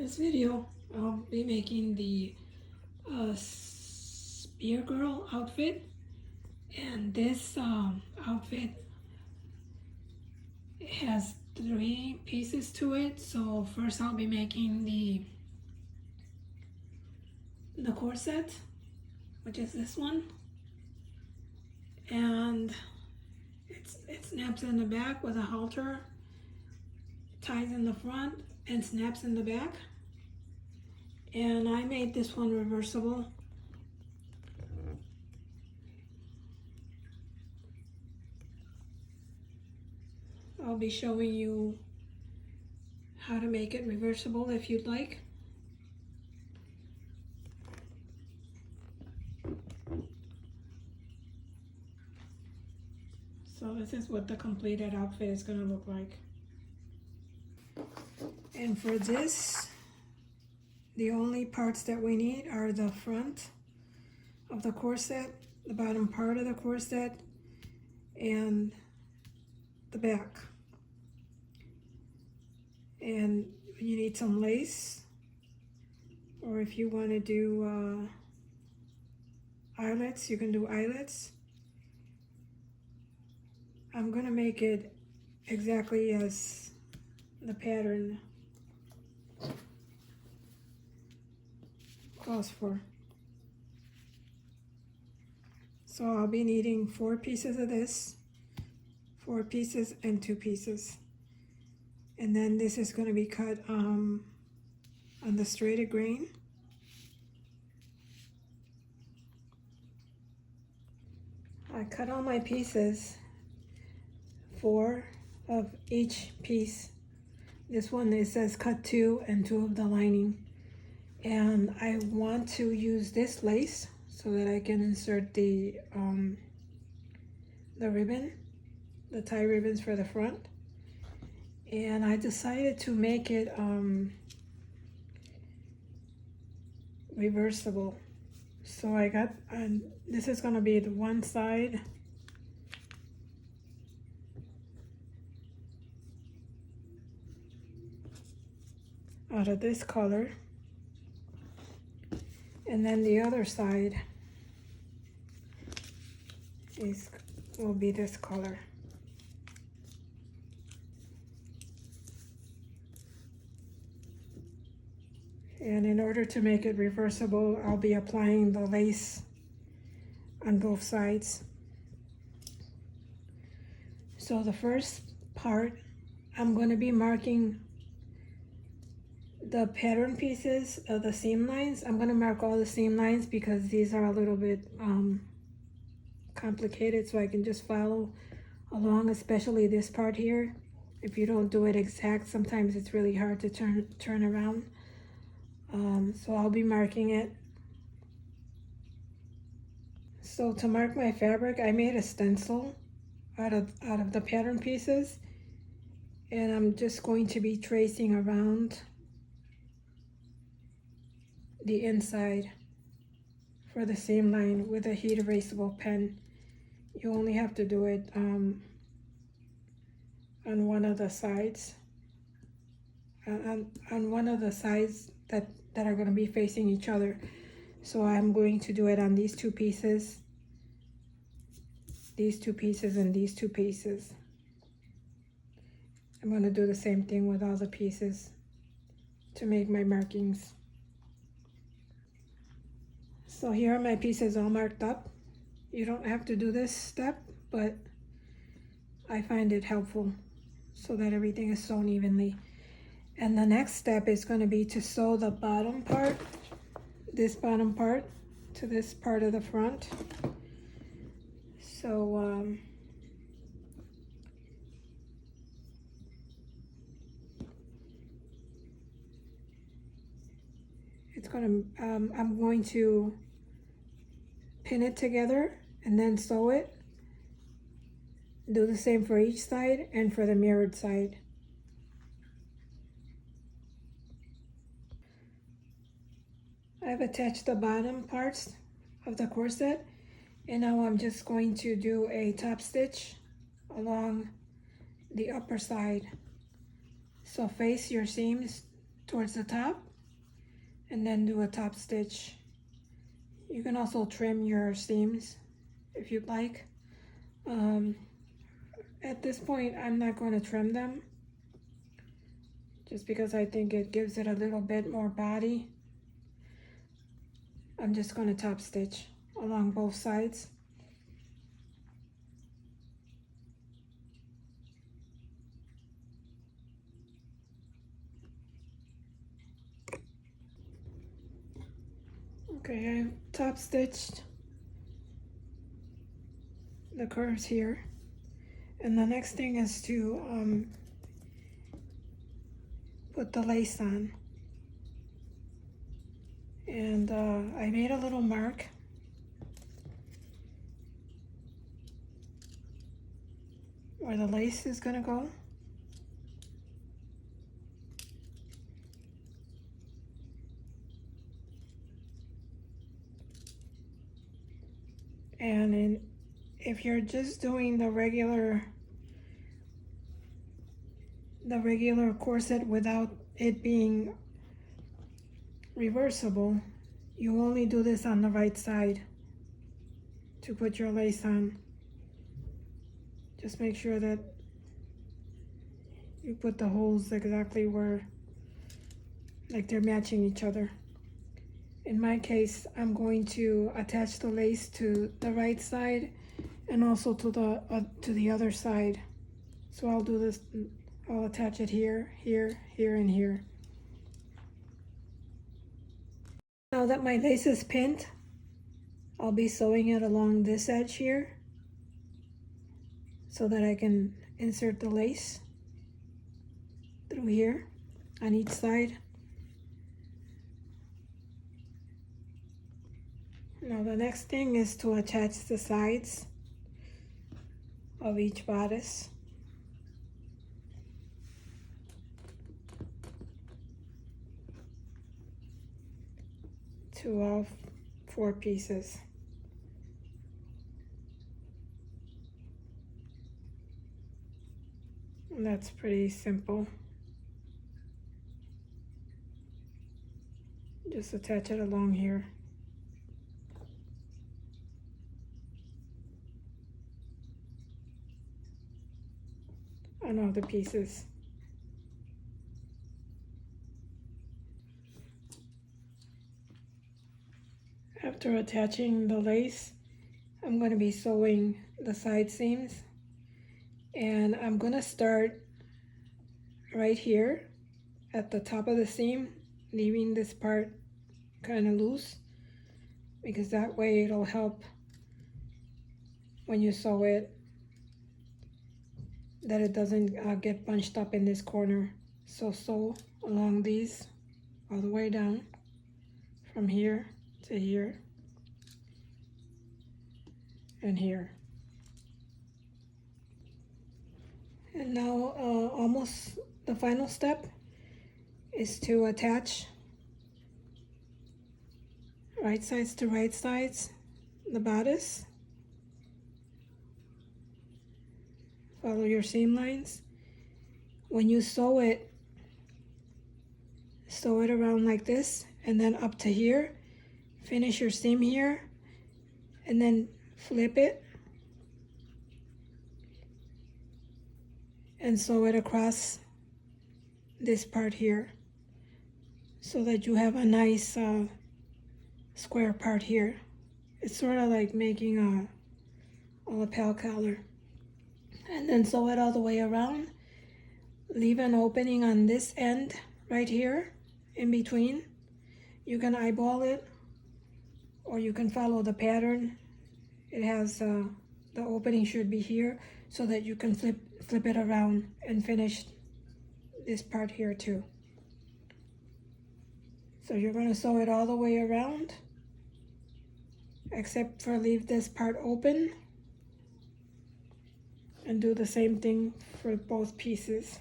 this video, I'll be making the spear girl outfit, and this outfit has 3 pieces to it. So first I'll be making the corset, which is this one, and it snaps in the back with a halter, ties in the front and snaps in the back. And I made this one reversible. I'll be showing you how to make it reversible if you'd like. So this is what the completed outfit is going to look like. And for this, the only parts that we need are the front of the corset, the bottom part of the corset, and the back. And you need some lace, or if you want to do eyelets, you can do eyelets. I'm gonna make it exactly as the pattern calls for. So I'll be needing 4 pieces of this, 4 pieces and 2 pieces. And then this is going to be cut on the straighted grain. I cut all my pieces, 4 of each piece. This one, it says cut 2 and 2 of the lining. And I want to use this lace so that I can insert the ribbon, the tie ribbons for the front. And I decided to make it reversible. So I got, this is gonna be the one side. Out of this color. And then the other side will be this color. And in order to make it reversible, I'll be applying the lace on both sides. So the first part, I'm going to be marking the pattern pieces of the seam lines. I'm going to mark all the seam lines because these are a little bit complicated, so I can just follow along, especially this part here. If you don't do it exact, sometimes it's really hard to turn around. So I'll be marking it. So to mark my fabric, I made a stencil out of the pattern pieces, and I'm just going to be tracing around the inside for the seam line with a heat erasable pen. You only have to do it on one of the sides, on one of the sides that are going to be facing each other. So I'm going to do it on these 2 pieces, these 2 pieces, and these 2 pieces. I'm going to do the same thing with all the pieces to make my markings. So here are my pieces all marked up. You don't have to do this step, but I find it helpful so that everything is sewn evenly. And the next step is going to be to sew the bottom part, this bottom part, to this part of the front. So it's going to, I'm going to pin it together and then sew it. Do the same for each side and for the mirrored side. I've attached the bottom parts of the corset, and now I'm just going to do a top stitch along the upper side. So face your seams towards the top and then do a top stitch. You can also trim your seams if you'd like. At this point, I'm not going to trim them just because I think it gives it a little bit more body. I'm just going to top stitch along both sides. Okay, I've top stitched the curves here, and the next thing is to put the lace on. And I made a little mark where the lace is gonna go. And if you're just doing the regular corset without it being reversible, you only do this on the right side to put your lace on. Just make sure that you put the holes exactly where, like they're matching each other. In my case, I'm going to attach the lace to the right side and also to the other side. So I'll do this, I'll attach it here, here, here, and here. Now that my lace is pinned, I'll be sewing it along this edge here so that I can insert the lace through here on each side. Now the next thing is to attach the sides of each bodice. To all 4 pieces. And that's pretty simple. Just attach it along here. On all the pieces. After attaching the lace, I'm going to be sewing the side seams, and I'm going to start right here at the top of the seam, leaving this part kind of loose, because that way it'll help when you sew it that it doesn't get bunched up in this corner. So sew along these all the way down from here to here and here. And now almost the final step is to attach right sides to right sides the bodice. Follow your seam lines. When you sew it around like this and then up to here. Finish your seam here and then flip it and sew it across this part here so that you have a nice square part here. It's sort of like making a lapel collar. And then sew it all the way around. Leave an opening on this end right here in between. You can eyeball it or you can follow the pattern. It has the opening should be here so that you can flip it around and finish this part here too. So you're going to sew it all the way around except for leave this part open, and do the same thing for both pieces.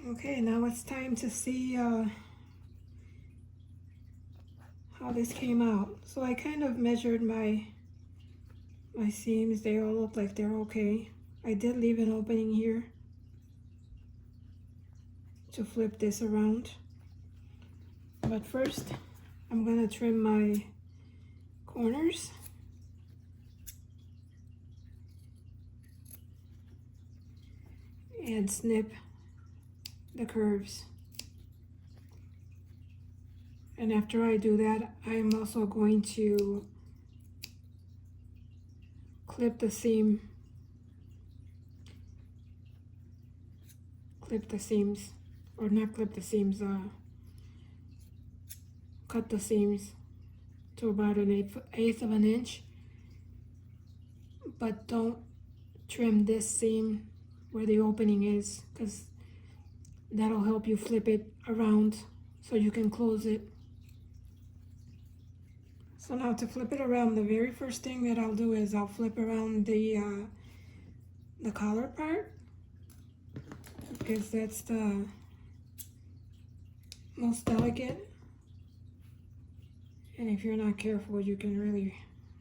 Okay, now it's time to see how this came out. So I kind of measured my seams. They all look like they're okay. I did leave an opening here to flip this around. But first, I'm gonna trim my corners. And snip the curves. And after I do that, I am also going to clip the seams, or not clip the seams, cut the seams to about an eighth of an inch, but don't trim this seam where the opening is, because that'll help you flip it around so you can close it. So now to flip it around, the very first thing that I'll do is I'll flip around the collar part, because that's the most delicate, and if you're not careful you can really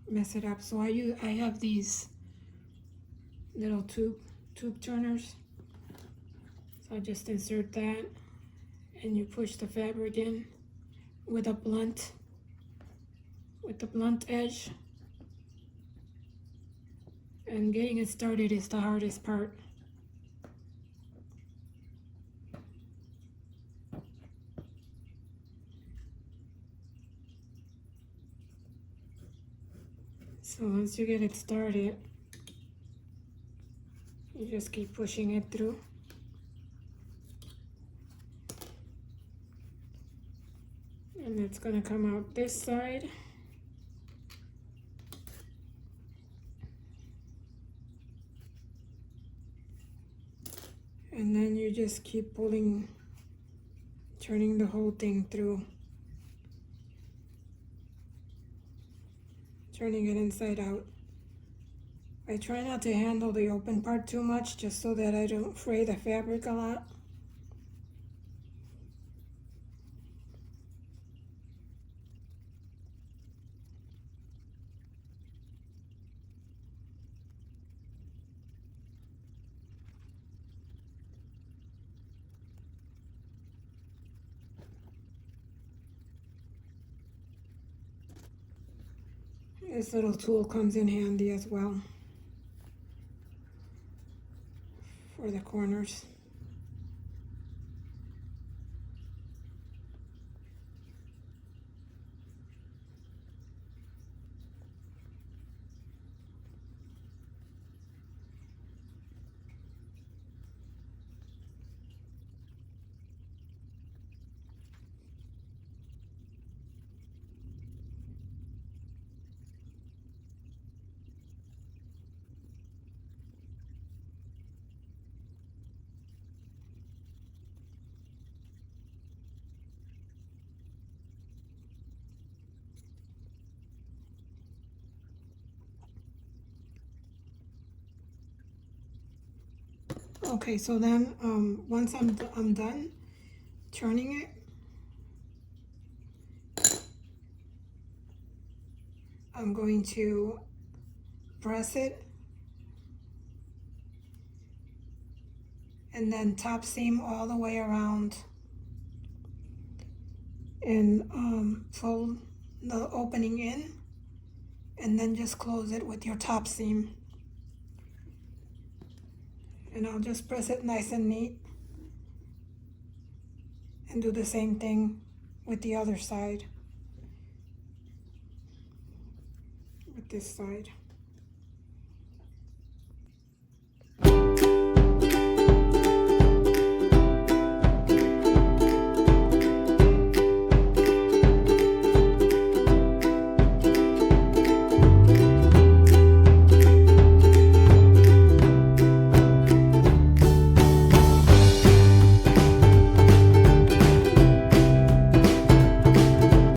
mess it up. So I have these little tube turners, so I just insert that and you push the fabric in with the blunt edge, and getting it started is the hardest part. So once you get it started, you just keep pushing it through. And it's gonna come out this side. And then you just keep pulling, turning the whole thing through. Turning it inside out. I try not to handle the open part too much, just so that I don't fray the fabric a lot. This little tool comes in handy as well for the corners. Okay, so then once I'm done turning it, I'm going to press it and then top seam all the way around and fold the opening in, and then just close it with your top seam. And I'll just press it nice and neat and do the same thing with the other side, with this side.